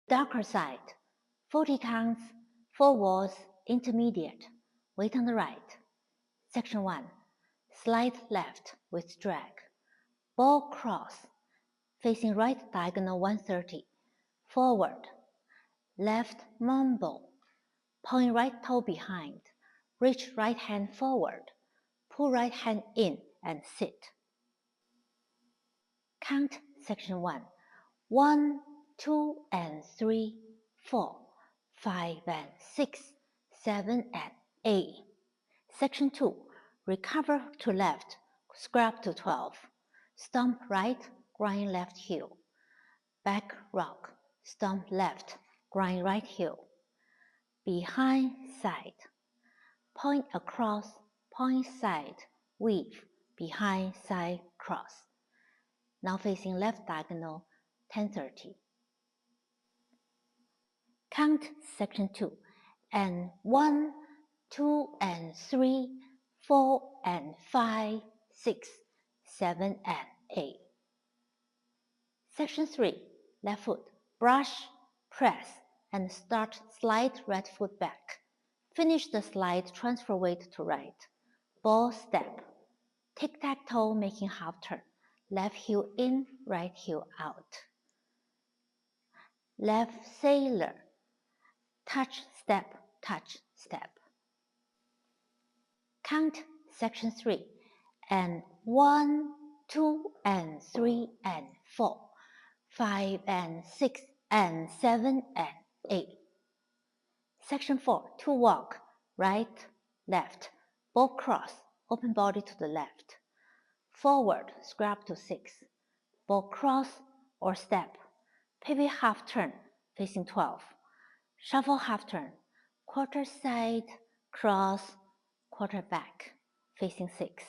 darker side, 40 counts, 4 walls, intermediate, weight on the right. Section 1, slide left with drag, ball cross, facing right diagonal 130, forward, left mumble, point right toe behind, reach right hand forward, pull right hand in and sit. Count section 1, 1, 2 and 3, 4, 5 and 6, 7 and 8. Section 2, recover to left, scrap to 12, stomp right, grind left heel, back rock, stomp left, grind right heel, behind side, point across, point side, weave, behind side cross. Now facing left diagonal, 1030. Count section 2, and 1, 2 and 3, 4 and 5, 6, 7 and 8. Section 3, left foot, brush, press, and start slide right foot back. Finish the slide, transfer weight to right. Ball step, tic-tac-toe making half turn. Left heel in, right heel out. Left sailor, touch, step, touch, step. Count section 3, and 1, 2 and 3 and 4, 5 and 6 and 7 and 8. Section 4, 2 walk, right, left, ball cross, open body to the left. Forward, scrap to 6, ball cross or step, pivot half turn, facing 12, shuffle half turn, quarter side, cross, quarter back, facing 6.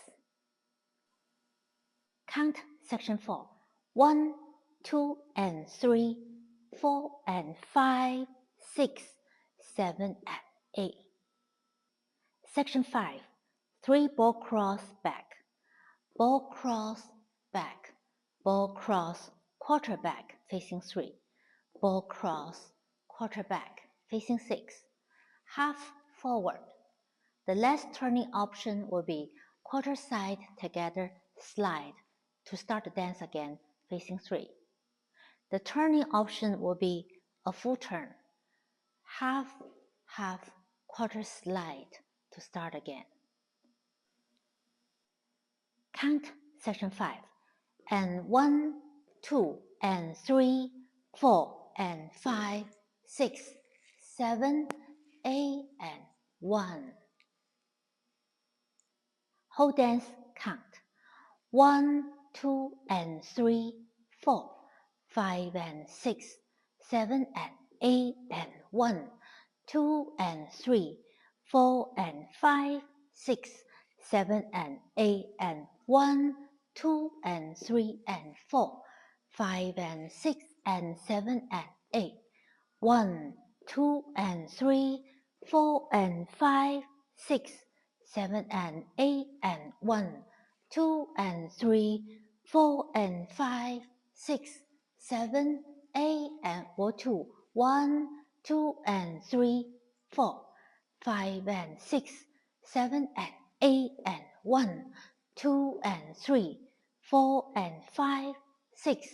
Count section 4, 1, 2 and 3, 4 and 5, 6, 7 and 8. Section 5, 3 ball cross back, ball cross back, ball cross quarter back facing 3, ball cross quarter back facing 6, half forward. The last turning option will be quarter side together slide to start the dance again facing 3. The turning option will be a full turn, half, half, quarter slide to start again. Count section 5, and 1, 2 and 3, 4 and 5, 6, 7, 8 and 1. Whole dance count, 1, 2 and 3, 4, 5 and 6, 7 and 8 and 1, 2 and 3, 4 and 5, 6, 7 and 8 and 1, 2 and 3 and 4, 5 and 6 and 7 and 8, 1, 2 and 3, 4 and 5, 6, 7 and 8 and 1, 2 and 3, 4 and 5, 6, 7, 8 and 2, 1, 2 and 3, 4, 5 and 6, 7 and 8 and 1, 2 and 3, 4 and 5, 6,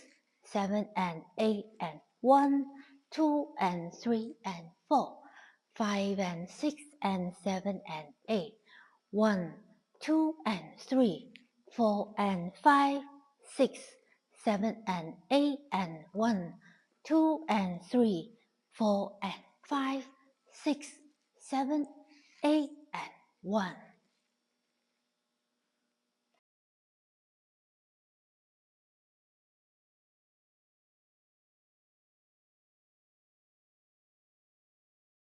7 and 8 and 1, 2 and 3 and 4, 5 and 6 and 7 and 8, 1, 2 and 3, 4 and 5, 6, 7 and 8 and 1, 2 and 3, 4 and 5, 6, 7, 8 and 1.